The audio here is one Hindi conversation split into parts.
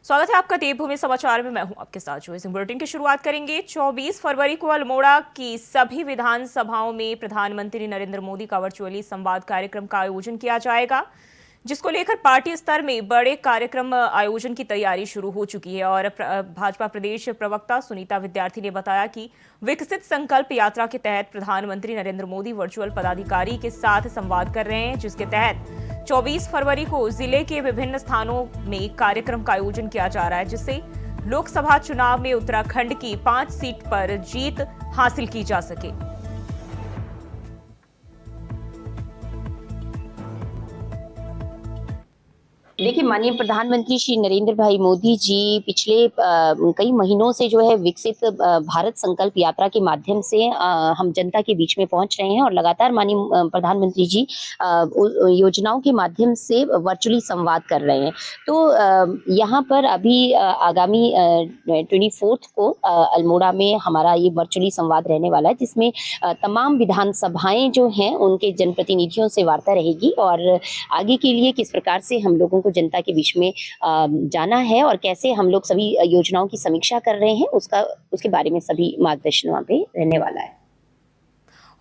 स्वागत है आपका देवभूमि समाचार में। मैं हूं आपके साथ जो इस बुलेटिन की शुरुआत करेंगे। 24 फरवरी को अल्मोड़ा की सभी विधानसभाओं में प्रधानमंत्री नरेंद्र मोदी का वर्चुअली संवाद कार्यक्रम का आयोजन किया जाएगा, जिसको लेकर पार्टी स्तर में बड़े कार्यक्रम आयोजन की तैयारी शुरू हो चुकी है। और भाजपा प्रदेश प्रवक्ता सुनीता विद्यार्थी ने बताया कि विकसित संकल्प यात्रा के तहत प्रधानमंत्री नरेंद्र मोदी वर्चुअल पदाधिकारी के साथ संवाद कर रहे हैं, जिसके तहत 24 फरवरी को जिले के विभिन्न स्थानों में कार्यक्रम का आयोजन किया जा रहा है, जिससे लोकसभा चुनाव में उत्तराखंड की 5 सीट पर जीत हासिल की जा सके। देखिए, माननीय प्रधानमंत्री श्री नरेंद्र भाई मोदी जी पिछले कई महीनों से जो है विकसित भारत संकल्प यात्रा के माध्यम से हम जनता के बीच में पहुंच रहे हैं और लगातार माननीय प्रधानमंत्री जी योजनाओं के माध्यम से वर्चुअली संवाद कर रहे हैं। तो यहाँ पर अभी आगामी 24 को अल्मोड़ा में हमारा ये वर्चुअली संवाद रहने वाला है, जिसमें तमाम विधानसभाएं जो हैं उनके जनप्रतिनिधियों से वार्ता रहेगी और आगे के लिए किस प्रकार से हम लोगों को जनता के बीच में जाना है और कैसे हम लोग सभी योजनाओं की समीक्षा कर रहे हैं उसके बारे में सभी मार्गदर्शन वहाँ पे रहने वाला है।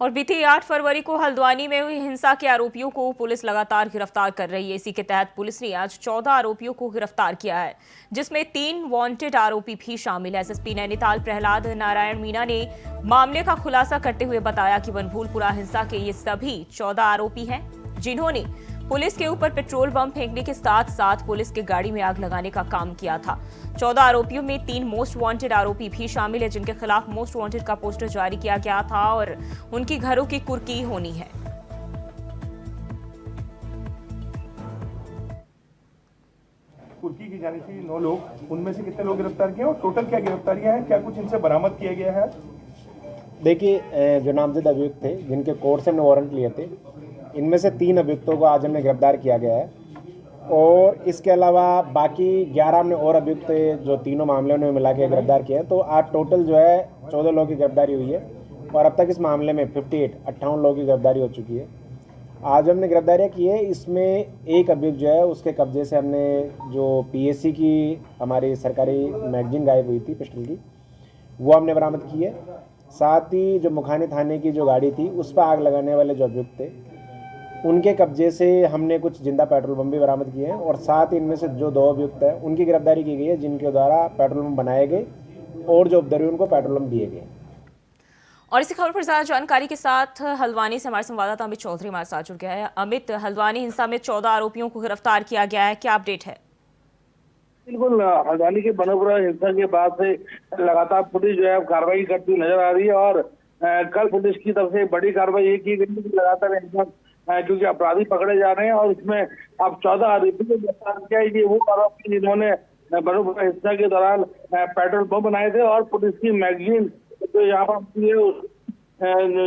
और बीती 8 फरवरी को हल्द्वानी में हुई हिंसा के आरोपियों को पुलिस लगातार गिरफ्तार कर रही है। इसी के तहत पुलिस ने आज 14 आरोपियों को गिरफ्तार किया है, जिसमें 3 वांटेड आरोपी भी शामिल है। एसएसपी नैनीताल प्रहलाद नारायण मीणा ने मामले का खुलासा करते हुए बताया कि बनभूलपुरा हिंसा के ये सभी 14 आरोपी हैं, जिन्होंने पुलिस के ऊपर पेट्रोल बम फेंकने के साथ साथ पुलिस की गाड़ी में आग लगाने का काम किया था। 14 आरोपियों में 3 मोस्ट वांटेड आरोपी भी शामिल है, जिनके खिलाफ मोस्ट वांटेड का पोस्टर जारी किया गया था और उनकी घरों की कुर्की होनी है। कुर्की की जानी थी 9 लोग, उनमें से कितने लोग गिरफ्तार किए और टोटल क्या गिरफ्तारियां हैं, क्या कुछ इनसे बरामद किया गया है? देखिए, जो नामजद अभियुक्त थे जिनके कोर्ट से हमने वारंट लिए थे, इनमें से 3 अभियुक्तों को आज हमने गिरफ्तार किया गया है और इसके अलावा बाकी 11 हमने और अभियुक्त जो तीनों मामलों में मिला के गिरफ्तार किए हैं। तो आज टोटल जो है 14 लोगों की गिरफ्तारी हुई है और अब तक इस मामले में 58 लोगों की गिरफ्तारी हो चुकी है। आज हमने गिरफ्तारियाँ की है, इसमें एक अभियुक्त जो है उसके कब्जे से हमने जो पीएससी की हमारी सरकारी मैगजीन गायब हुई थी पिस्टल की, वो हमने बरामद की है। साथ ही जो मुखानी थाने की जो गाड़ी थी उस पर आग लगाने वाले जो अभियुक्त थे उनके कब्जे से हमने कुछ जिंदा पेट्रोल बम भी बरामद किए हैं और साथ ही इनमें से जो 2 अभियुक्त हैं उनकी गिरफ्तारी की गई है, जिनके द्वारा पेट्रोल बम बनाए गए और जो उपद्रवी उनको पेट्रोल बम दिए गए। और इसी खबर पर ज्यादा जानकारी के साथ हल्द्वानी से हमारे संवाददाता अमित चौधरी हमारे साथ जुड़ गया है। अमित, हल्द्वानी हिंसा में 14 आरोपियों को गिरफ्तार किया गया है, क्या अपडेट है? बिल्कुल, हल्द्वानी के बनपुरा हिंसा के बाद से लगातार पुलिस जो है कार्रवाई करती नजर आ रही है और कल पुलिस की तरफ से बड़ी कार्रवाई ये की गई कि लगातार हिंसा क्योंकि अपराधी पकड़े जा रहे हैं और इसमें अब 14 आरोपी को गिरफ्तार किया। ये वो आरोपी जिन्होंने बनपुरा हिंसा के दौरान पेट्रोल बम बनाए थे और पुलिस की मैगजीन जो यहाँ पर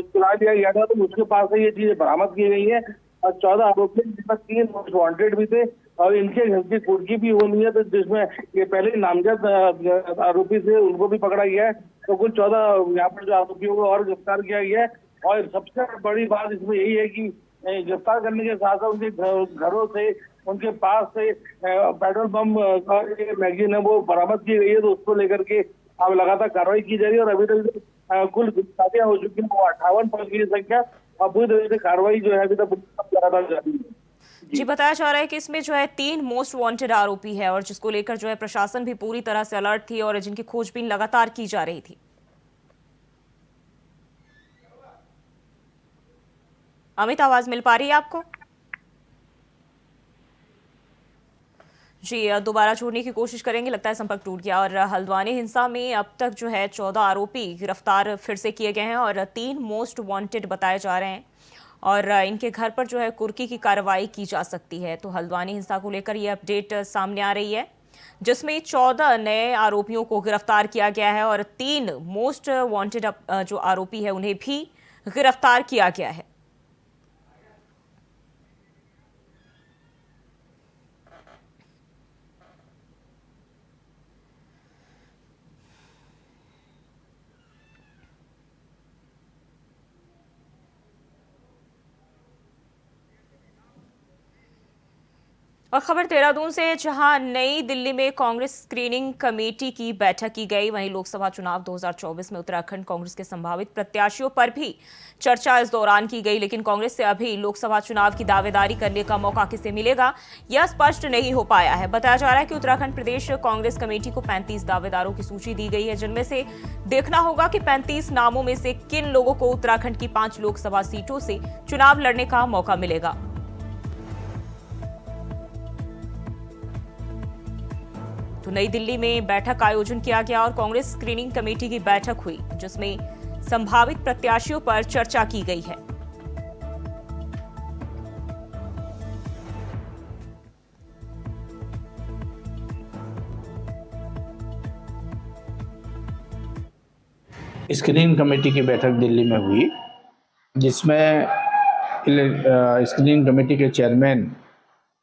चुरा लिया गया था, तो उसके पास से ये चीजें बरामद की गई है और 14 आरोपी जिसमें 3 मोस्ट वांटेड भी थे और इनके घर की कुर्की भी होनी है, तो जिसमें ये पहले नामजद आरोपी थे उनको भी पकड़ा गया है। तो कुल 14 यहाँ पर जो आरोपियों को और गिरफ्तार किया गया है और सबसे बड़ी बात इसमें यही है कि गिरफ्तार करने के साथ साथ उनके घरों से उनके पास से पेट्रोल बम का मैगजीन है वो बरामद की गई है। तो उसको लेकर के अब लगातार कार्रवाई की जा रही है और अभी तक कुल गिरफ्तारियां हो चुकी हैं वो 58 पहुंच गई संख्या और पूरी तरह से कार्रवाई जो है अभी तक लगातार जारी है। जी, बताया जा रहा है कि इसमें जो है 3 मोस्ट वांटेड आरोपी है और जिसको लेकर जो है प्रशासन भी पूरी तरह से अलर्ट थी और जिनकी खोजबीन लगातार की जा रही थी। अमित, आवाज मिल पा रही है आपको? जी, दोबारा जोड़ने की कोशिश करेंगे, लगता है संपर्क टूट गया। और हल्द्वानी हिंसा में अब तक जो है 14 आरोपी गिरफ्तार फिर से किए गए हैं और 3 मोस्ट वांटेड बताए जा रहे हैं और इनके घर पर जो है कुर्की की कार्रवाई की जा सकती है। तो हल्द्वानी हिंसा को लेकर ये अपडेट सामने आ रही है, जिसमें 14 नए आरोपियों को गिरफ्तार किया गया है और 3 मोस्ट वांटेड जो आरोपी है उन्हें भी गिरफ्तार किया गया है। और खबर देहरादून से, जहां नई दिल्ली में कांग्रेस स्क्रीनिंग कमेटी की बैठक की गई, वहीं लोकसभा चुनाव 2024 में उत्तराखंड कांग्रेस के संभावित प्रत्याशियों पर भी चर्चा इस दौरान की गई। लेकिन कांग्रेस से अभी लोकसभा चुनाव की दावेदारी करने का मौका किसे मिलेगा, यह स्पष्ट नहीं हो पाया है। बताया जा रहा है कि उत्तराखंड प्रदेश कांग्रेस कमेटी को 35 दावेदारों की सूची दी गई है, जिनमें से देखना होगा कि 35 नामों में से किन लोगों को उत्तराखंड की 5 लोकसभा सीटों से चुनाव लड़ने का मौका मिलेगा। तो नई दिल्ली में बैठक का आयोजन किया गया और कांग्रेस स्क्रीनिंग कमेटी की बैठक हुई, जिसमें संभावित प्रत्याशियों पर चर्चा की गई है। स्क्रीनिंग कमेटी की बैठक दिल्ली में हुई, जिसमें स्क्रीनिंग कमेटी के चेयरमैन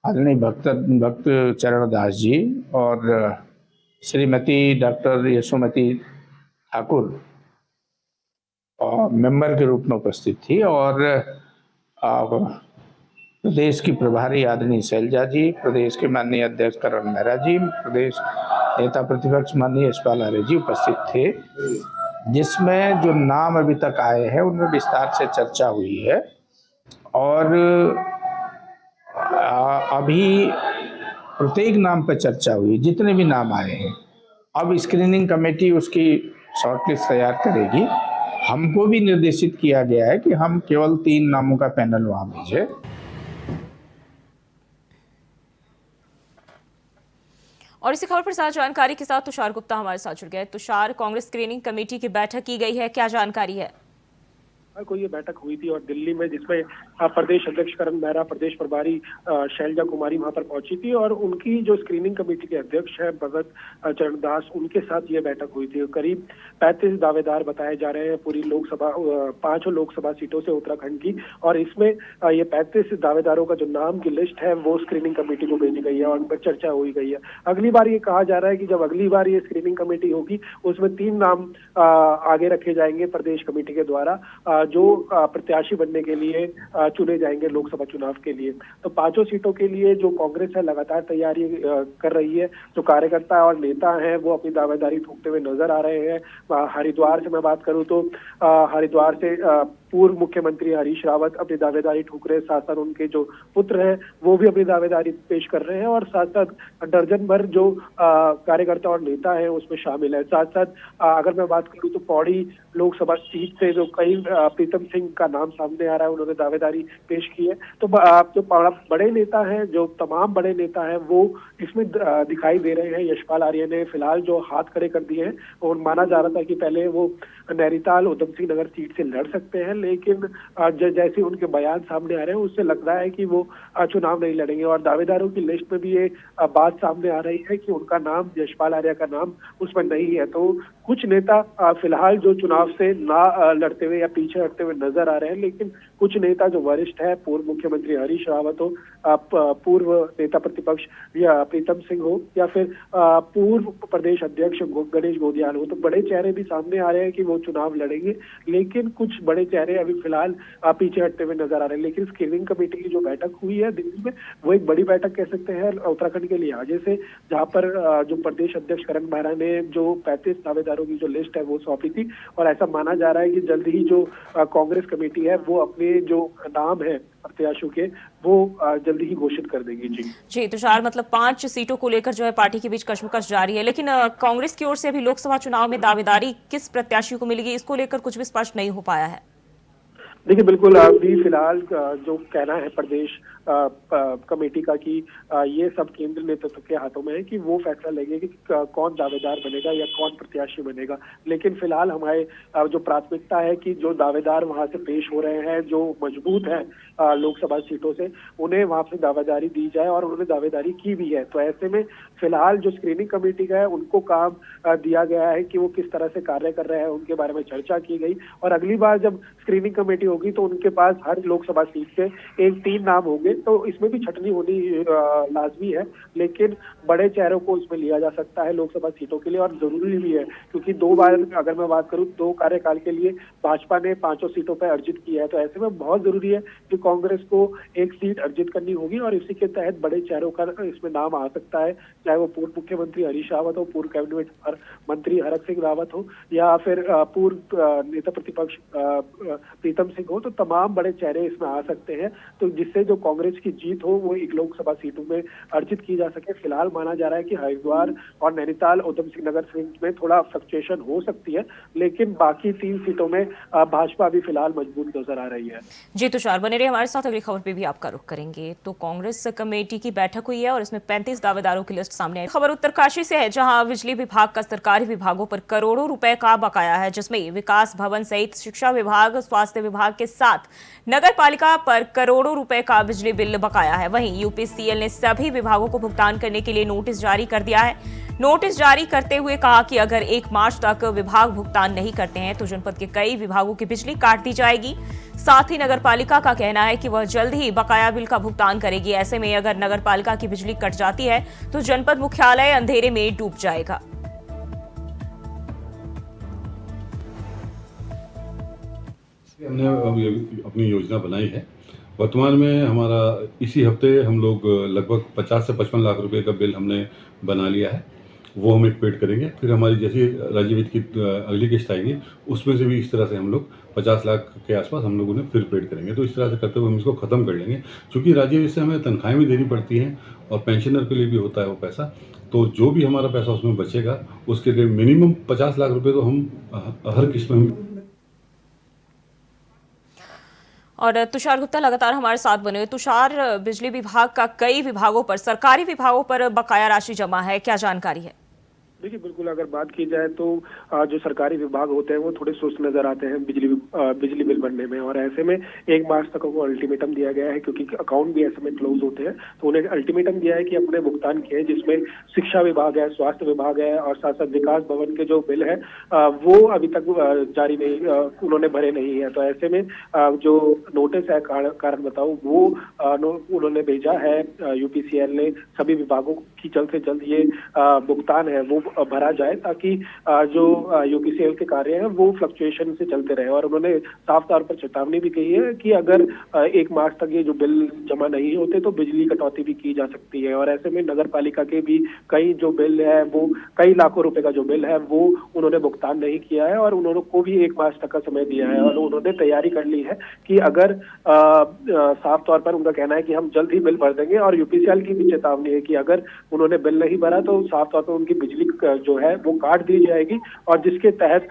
आदरणीय भक्त चरण दास जी और श्रीमती डॉक्टर यशोमती ठाकुर मेंबर के रूप में उपस्थित थी, और प्रदेश की प्रभारी आदरणीय शैलजा जी, प्रदेश के माननीय अध्यक्ष करण मेहरा जी, प्रदेश नेता प्रतिपक्ष माननीय यशपाल आर्य जी उपस्थित थे। जिसमें जो नाम अभी तक आए हैं उनमें विस्तार से चर्चा हुई है, और अभी प्रत्येक नाम पर चर्चा हुई, जितने भी नाम आए हैं। अब स्क्रीनिंग कमेटी उसकी शॉर्टलिस्ट तैयार करेगी। हमको भी निर्देशित किया गया है कि हम केवल 3 नामों का पैनल वहां भेजें। और इसी खबर पर साथ जानकारी के साथ तुषार गुप्ता हमारे साथ जुड़ गए। तुषार, कांग्रेस स्क्रीनिंग कमेटी की बैठक की गई है, क्या जानकारी है? को ये बैठक हुई थी और दिल्ली में, जिसमें प्रदेश अध्यक्ष करण मेहरा, प्रदेश प्रभारी शैलजा कुमारी वहां पर पहुंची थी, और उनकी जो स्क्रीनिंग कमेटी के अध्यक्ष है भगत चरण दास, उनके साथ ये बैठक हुई थी। करीब 35 दावेदार बताए जा रहे हैं पूरी लोकसभा 5 लोकसभा सीटों से उत्तराखंड की, और इसमें ये 35 दावेदारों का जो नाम की लिस्ट है वो स्क्रीनिंग कमेटी को भेजी गई है और उन पर चर्चा हुई गई है। अगली बार ये कहा जा रहा है कि जब अगली बार ये स्क्रीनिंग कमेटी होगी उसमें 3 नाम आगे रखे जाएंगे प्रदेश कमेटी के द्वारा, जो प्रत्याशी बनने के लिए चुने जाएंगे लोकसभा चुनाव के लिए। तो 5 सीटों के लिए जो कांग्रेस है लगातार तैयारी कर रही है। जो कार्यकर्ता और नेता हैं वो अपनी दावेदारी ठोकते हुए नजर आ रहे हैं। हरिद्वार से मैं बात करूं तो हरिद्वार से पूर्व मुख्यमंत्री हरीश रावत अपनी दावेदारी ठोक रहे हैं, साथ साथ उनके जो पुत्र हैं वो भी अपनी दावेदारी पेश कर रहे हैं, और साथ साथ दर्जन भर जो कार्यकर्ता और नेता हैं उसमें शामिल है। साथ साथ अगर मैं बात करूं तो पौड़ी लोकसभा सीट से जो कई प्रीतम सिंह का नाम सामने आ रहा है, उन्होंने दावेदारी पेश की है। तो जो बड़े नेता हैं, जो तमाम बड़े नेता हैं वो इसमें दिखाई दे रहे हैं। यशपाल आर्य ने फिलहाल जो हाथ खड़े कर दिए हैं, और माना जा रहा था कि पहले वो नैनीताल उधम सिंह नगर सीट से लड़ सकते हैं, लेकिन जैसे उनके बयान सामने आ रहे हैं उससे लग रहा है कि वो चुनाव नहीं लड़ेंगे। और दावेदारों की लिस्ट में भी ये बात सामने आ रही है कि उनका नाम, यशपाल आर्य का नाम उसमें नहीं है। तो कुछ नेता फिलहाल जो चुनाव से ना लड़ते हुए या पीछे हटते हुए नजर आ रहे हैं, लेकिन कुछ नेता जो वरिष्ठ है, पूर्व मुख्यमंत्री हरीश रावत हो, पूर्व नेता प्रतिपक्ष या प्रीतम सिंह हो, या फिर पूर्व प्रदेश अध्यक्ष गणेश गोदियाल हो, तो बड़े चेहरे भी सामने आ रहे हैं कि वो चुनाव लड़ेंगे, लेकिन कुछ बड़े चेहरे अभी फिलहाल पीछे हटते हुए नजर आ रहे हैं। लेकिन स्क्रीनिंग कमेटी की जो बैठक हुई है दिल्ली में, वो एक बड़ी बैठक कह सकते हैं उत्तराखंड के लिहाजे से, जहां पर जो प्रदेश अध्यक्ष करण मेहरा ने जो 35 दावेदारों की जो लिस्ट है वो सौंपी थी, और ऐसा माना जा रहा है कि जल्द ही जो कांग्रेस कमेटी है वो अपने जो नाम है प्रत्याशियों के वो जल्दी ही घोषित कर देगी। जी तुषार, मतलब 5 सीटों को लेकर जो है पार्टी के बीच कश्मकश जारी है, लेकिन कांग्रेस की ओर से अभी लोकसभा चुनाव में दावेदारी किस प्रत्याशी को मिलेगी, इसको लेकर कुछ भी स्पष्ट नहीं हो पाया है। देखिए, बिल्कुल अभी फिलहाल जो कहना है प्रदेश कमेटी का कि ये सब केंद्र नेतृत्व के हाथों में है कि वो फैसला लेंगे कि कौन दावेदार बनेगा या कौन प्रत्याशी बनेगा। लेकिन फिलहाल हमारे जो प्राथमिकता है कि जो दावेदार वहां से पेश हो रहे हैं, जो मजबूत है लोकसभा सीटों से, उन्हें वहां से दावेदारी दी जाए, और उन्होंने दावेदारी की भी है। तो ऐसे में फिलहाल जो स्क्रीनिंग कमेटी का है उनको काम दिया गया है कि वो किस तरह से कार्य कर रहे हैं, उनके बारे में चर्चा की गई। और अगली बार जब स्क्रीनिंग कमेटी होगी तो उनके पास हर लोकसभा सीट से 3 नाम होंगे, तो इसमें भी छटनी होनी लाजमी है, लेकिन बड़े चेहरों को इसमें लिया जा सकता है लोकसभा सीटों के लिए, और जरूरी भी है क्योंकि 2 बार अगर मैं बात करूं 2 कार्यकाल के लिए भाजपा ने 5 सीटों पर अर्जित किया है। तो ऐसे में बहुत जरूरी है कि कांग्रेस को 1 सीट अर्जित करनी होगी और इसी के तहत बड़े चेहरों का इसमें नाम आ सकता है, चाहे वो पूर्व मुख्यमंत्री हरीश रावत हो, पूर्व कैबिनेट मंत्री हरक सिंह रावत हो, या फिर पूर्व नेता प्रतिपक्ष प्रीतम सिंह हो। तो तमाम बड़े चेहरे इसमें आ सकते हैं, तो जिससे जो कांग्रेस की जीत हो वो 1 लोकसभा सीटों में अर्जित की जा सके। फिलहाल माना जा रहा है कि हरिद्वार और नैनीताल उधम सिंह नगर सीट में थोड़ा फ्लक्चुएशन हो सकती है, लेकिन बाकी 3 सीटों में भाजपा अभी फिलहाल मजबूत नजर आ रही है। जी तुषार, बने रहिए हमारे साथ, अगली खबर पे भी आपका रुख करेंगे। तो कांग्रेस कमेटी की बैठक हुई है और इसमें 35 दावेदारों की लिस्ट सामने आई। खबर उत्तरकाशी से है, जहां बिजली विभाग का सरकारी विभागों पर करोड़ों रुपए का बकाया है, जिसमें विकास भवन सहित शिक्षा विभाग, स्वास्थ्य विभाग के साथ नगर पालिका पर करोड़ों रुपए का बिजली बिल बकाया है। वहीं यूपीसीएल ने सभी विभागों को भुगतान करने के लिए नोटिस जारी कर दिया है। नोटिस जारी करते हुए कहा कि अगर 1 मार्च तक विभाग भुगतान नहीं करते हैं तो जनपद के कई विभागों की बिजली काट दी जाएगी। साथ ही नगर पालिका का कहना है कि वह जल्द ही बकाया बिल का भुगतान करेगी। ऐसे में अगर नगर पालिका की बिजली कट जाती है तो जनपद मुख्यालय अंधेरे में डूब जाएगा। हमने अपनी योजना बनाई है। वर्तमान में हमारा इसी हफ्ते हम लोग लगभग 50 से 55 लाख रुपए का बिल हमने बना लिया है, वो हम एक पेड करेंगे। फिर हमारी जैसी राज्य वित्त की अगली किस्त आएगी उसमें से भी इस तरह से हम लोग 50 लाख के आसपास हम लोग उन्हें फिर पेड करेंगे। तो इस तरह से करते हुए हम इसको ख़त्म कर लेंगे, क्योंकि राज्य वित्त से हमें तनख्वाहें भी देनी पड़ती हैं और पेंशनर के लिए भी होता है वो पैसा। तो जो भी हमारा पैसा उसमें बचेगा उसके लिए मिनिमम 50 लाख रुपये तो हम हर किस्त में और तुषार गुप्ता लगातार हमारे साथ बने हुए। तुषार, बिजली विभाग का कई विभागों पर, सरकारी विभागों पर बकाया राशि जमा है, क्या जानकारी है? देखिए, बिल्कुल अगर बात की जाए तो जो सरकारी विभाग होते हैं वो थोड़े सुस्त नजर आते हैं बिजली बिल भरने में, और ऐसे में 1 मार्च तक को अल्टीमेटम दिया गया है, क्योंकि अकाउंट भी ऐसे में क्लोज होते हैं। तो उन्हें अल्टीमेटम दिया है कि अपने भुगतान किए, जिसमें शिक्षा विभाग है, स्वास्थ्य विभाग है और साथ साथ विकास भवन के जो बिल है वो अभी तक जारी नहीं, उन्होंने भरे नहीं है। तो ऐसे में जो नोटिस है कारण बताओ वो उन्होंने भेजा है यूपीसीएल ने सभी विभागों की जल्द से जल्द ये भुगतान है वो भरा जाए, ताकि जो यूपीसीएल के कार्य हैं वो फ्लक्चुएशन से चलते रहे। और उन्होंने साफ तौर पर चेतावनी भी कही है कि अगर 1 मार्च तक ये जो बिल जमा नहीं होते तो बिजली कटौती भी की जा सकती है। और ऐसे में नगर पालिका के भी कई जो बिल है वो कई लाखों रुपए का जो बिल है वो उन्होंने भुगतान नहीं किया है, और उन्होंने को भी 1 मार्च तक का समय दिया है। और उन्होंने तैयारी कर ली है कि अगर साफ तौर पर उनका कहना है कि हम जल्द ही बिल भर देंगे, और यूपीसीएल की भी चेतावनी है कि अगर उन्होंने बिल नहीं भरा तो साफ तौर पर उनकी बिजली जो है वो काट दी जाएगी, और जिसके तहत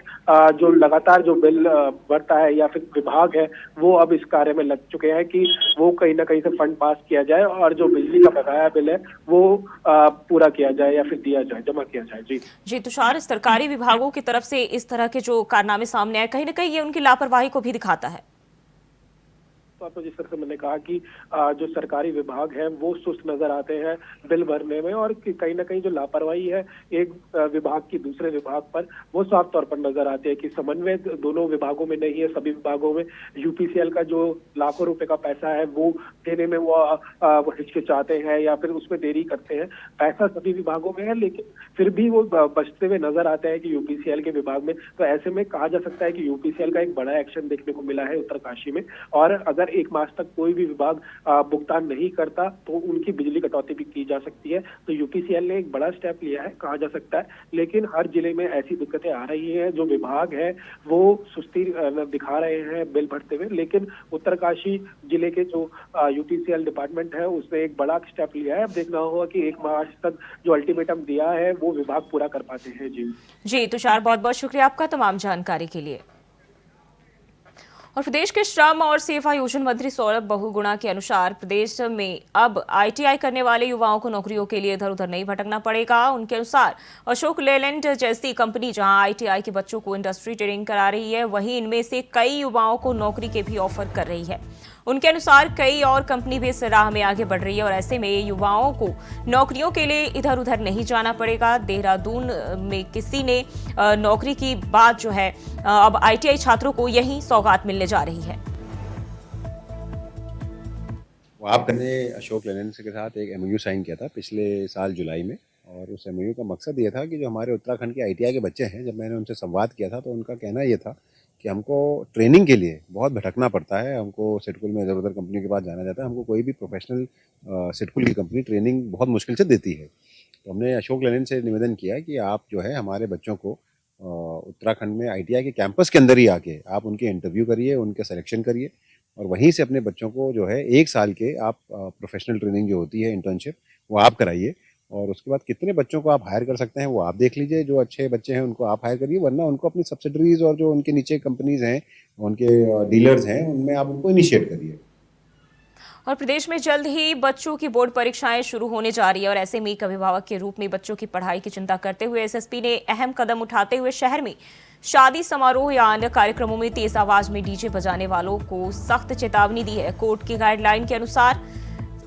जो लगातार जो बिल बढ़ता है या फिर विभाग है वो अब इस कार्य में लग चुके हैं कि वो कहीं ना कहीं से फंड पास किया जाए और जो बिजली का बकाया बिल है वो पूरा किया जाए या फिर दिया जाए, जमा किया जाए। जी तुषार, सरकारी विभागों की तरफ से इस तरह के जो कारनामे सामने आए, कहीं ना कहीं ये उनकी लापरवाही को भी दिखाता है। तो जिस तरह से मैंने कहा कि जो सरकारी विभाग है वो सुस्त नजर आते हैं बिल भरने में, और कहीं ना कहीं जो लापरवाही है एक विभाग की दूसरे विभाग पर वो साफ तौर पर नजर आती है कि समन्वय दोनों विभागों में नहीं है। सभी विभागों में यूपीसीएल का जो लाखों रुपए का पैसा है वो देने में वो हिचकिचाते हैं या फिर उसमें देरी करते हैं। पैसा सभी विभागों में है लेकिन फिर भी वो बचते हुए नजर आते हैं कि यूपीसीएल के विभाग में। तो ऐसे में कहा जा सकता है कि यूपीसीएल का एक बड़ा एक्शन देखने को मिला है उत्तरकाशी में, और अगर 1 मार्च तक कोई भी विभाग भुगतान नहीं करता तो उनकी बिजली कटौती भी की जा सकती है। तो यूपीसीएल ने एक बड़ा स्टेप लिया है कहा जा सकता है, लेकिन हर जिले में ऐसी दिक्कतें आ रही हैं। जो विभाग है वो सुस्ती दिखा रहे हैं बिल भरते हुए, लेकिन उत्तरकाशी जिले के जो यूपीसीएल डिपार्टमेंट है उसने एक बड़ा स्टेप लिया है। अब देखना होगा कि 1 मार्च तक जो अल्टीमेटम दिया है वो विभाग पूरा कर पाते हैं। जी तुषार, बहुत बहुत शुक्रिया आपका तमाम जानकारी के लिए। और प्रदेश के श्रम और सेवा योजना मंत्री सौरभ बहुगुणा के अनुसार प्रदेश में अब आईटीआई करने वाले युवाओं को नौकरियों के लिए इधर उधर नहीं भटकना पड़ेगा। उनके अनुसार अशोक लेलैंड जैसी कंपनी जहां आईटीआई के बच्चों को इंडस्ट्री ट्रेनिंग करा रही है, वहीं इनमें से कई युवाओं को नौकरी के भी ऑफर कर रही है। उनके अनुसार कई और कंपनी भी इस राह में आगे बढ़ रही है और ऐसे में युवाओं को नौकरियों के लिए इधर उधर नहीं जाना पड़ेगा। देहरादून में किसी ने नौकरी की बात जो है अब आईटीआई छात्रों को यही सौगात मिलने जा रही है। आपने अशोक लेलैंड के साथ एक एमओयू साइन किया था पिछले साल जुलाई में, और उस एमओयू का मकसद ये था कि जो हमारे उत्तराखंड के आईटीआई के बच्चे हैं, जब मैंने उनसे संवाद किया था तो उनका कहना ये था कि हमको ट्रेनिंग के लिए बहुत भटकना पड़ता है, हमको सिडकुल में इधर उधर कंपनी के पास जाना जाता है, हमको कोई भी प्रोफेशनल सिडकुल की कंपनी ट्रेनिंग बहुत मुश्किल से देती है। तो हमने अशोक लेलैंड से निवेदन किया कि आप जो है हमारे बच्चों को उत्तराखंड में आईटीआई के कैंपस के अंदर ही आके आप उनके इंटरव्यू करिए, उनके सिलेक्शन करिए, और वहीं से अपने बच्चों को जो है 1 साल के आप प्रोफेशनल ट्रेनिंग जो होती है, इंटर्नशिप, वो आप कराइए। और उसके बाद कितने बच्चों को आप हायर कर सकते हैं वो आप देख लीजिए, जो अच्छे बच्चे हैं उनको आप हायर करिए, वरना उनको अपनी सब्सिडरीज और जो उनके नीचे कंपनीज हैं, उनके डीलर्स हैं, उनमें आप उनको इनिशिएट करिए। और प्रदेश में जल्द ही बच्चों की बोर्ड परीक्षाएं शुरू होने जा रही है और ऐसे में एक अभिभावक के रूप में बच्चों की पढ़ाई की चिंता करते हुए एसएसपी ने अहम कदम उठाते हुए शहर में शादी समारोह या अन्य कार्यक्रमों में तेज आवाज में डीजे बजाने वालों को सख्त चेतावनी दी है। कोर्ट की गाइडलाइन के अनुसार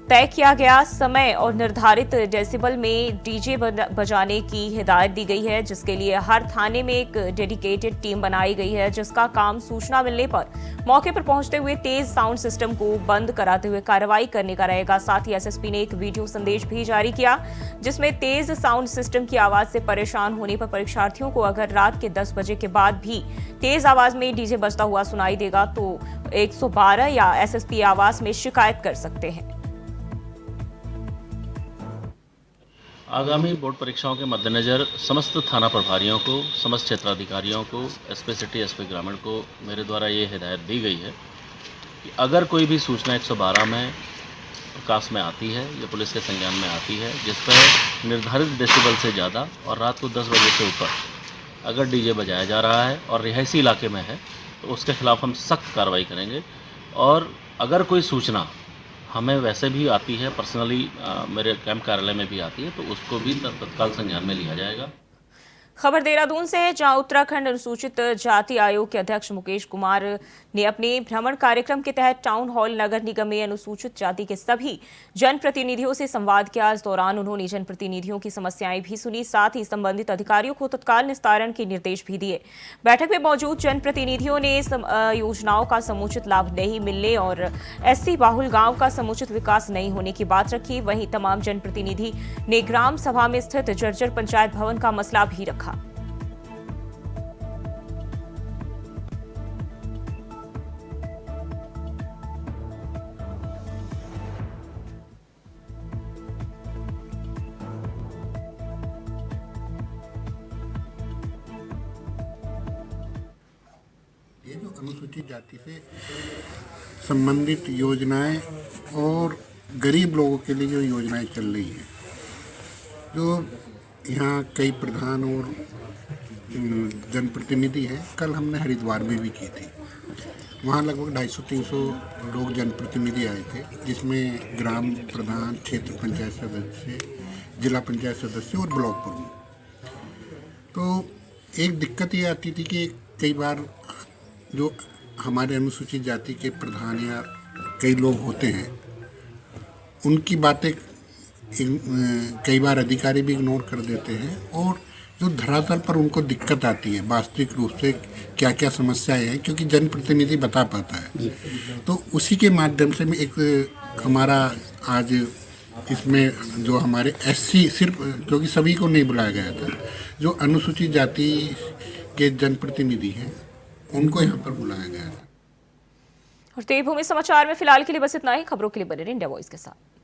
तय किया गया समय और निर्धारित डेसिबल में डीजे बजाने की हिदायत दी गई है, जिसके लिए हर थाने में एक डेडिकेटेड टीम बनाई गई है, जिसका काम सूचना मिलने पर मौके पर पहुंचते हुए तेज साउंड सिस्टम को बंद कराते हुए कार्रवाई करने का रहेगा। साथ ही एसएसपी ने एक वीडियो संदेश भी जारी किया, जिसमें तेज साउंड सिस्टम की आवाज से परेशान होने पर परीक्षार्थियों को अगर रात के 10 बजे के बाद भी तेज आवाज में डीजे बजता हुआ सुनाई देगा तो 112 या एसएसपी आवास में शिकायत कर सकते हैं। आगामी बोर्ड परीक्षाओं के मद्देनज़र समस्त थाना प्रभारियों को, समस्त क्षेत्राधिकारियों को, एसपी सिटी, एसपी ग्रामीण को मेरे द्वारा ये हिदायत दी गई है कि अगर कोई भी सूचना 112 में प्रकाश में आती है या पुलिस के संज्ञान में आती है जिस पर निर्धारित डेसिबल से ज़्यादा और रात को 10 बजे से ऊपर अगर डीजे बजाया जा रहा है और रिहायशी इलाके में है तो उसके खिलाफ हम सख्त कार्रवाई करेंगे। और अगर कोई सूचना हमें वैसे भी आती है, पर्सनली मेरे कैंप कार्यालय में भी आती है, तो उसको भी तत्काल संज्ञान में लिया जाएगा। खबर देहरादून से है, जहां उत्तराखंड अनुसूचित जाति आयोग के अध्यक्ष मुकेश कुमार ने अपने भ्रमण कार्यक्रम के तहत टाउन हॉल नगर निगम में अनुसूचित जाति के सभी जनप्रतिनिधियों से संवाद किया। इस दौरान उन्होंने जनप्रतिनिधियों की समस्याएं भी सुनी, साथ ही संबंधित अधिकारियों को तत्काल निस्तारण के निर्देश भी दिए। बैठक में मौजूद जनप्रतिनिधियों ने योजनाओं का समुचित लाभ नहीं मिलने और एससी बाहुल गांव का समुचित विकास नहीं होने की बात रखी। वहीं तमाम जनप्रतिनिधि ने ग्राम सभा में स्थित जर्जर पंचायत भवन का मसला भी रखा। ये जो अनुसूचित जाति से संबंधित योजनाएं और गरीब लोगों के लिए जो योजनाएं चल रही हैं, जो यहाँ कई प्रधान और जनप्रतिनिधि हैं, कल हमने हरिद्वार में भी की थी। वहाँ लगभग 250-300 लोग जनप्रतिनिधि आए थे, जिसमें ग्राम प्रधान, क्षेत्र पंचायत सदस्य, जिला पंचायत सदस्य और ब्लॉक प्रमुख। तो एक दिक्कत ये आती थी कि कई बार जो हमारे अनुसूचित जाति के प्रधान या कई लोग होते हैं, उनकी बातें कई बार अधिकारी भी इग्नोर कर देते हैं और जो धरातल पर उनको दिक्कत आती है वास्तविक रूप से क्या क्या समस्याएं हैं, क्योंकि जनप्रतिनिधि बता पाता है। तो उसी के माध्यम से एक हमारा आज इसमें जो हमारे एससी, सिर्फ क्योंकि सभी को नहीं बुलाया गया था, जो अनुसूचित जाति के जनप्रतिनिधि हैं उनको यहाँ पर बुलाया गया था। और देवभूमि समाचार में फिलहाल के लिए बस इतना ही। खबरों के लिए बने रहिए इंडिया वॉइस के साथ।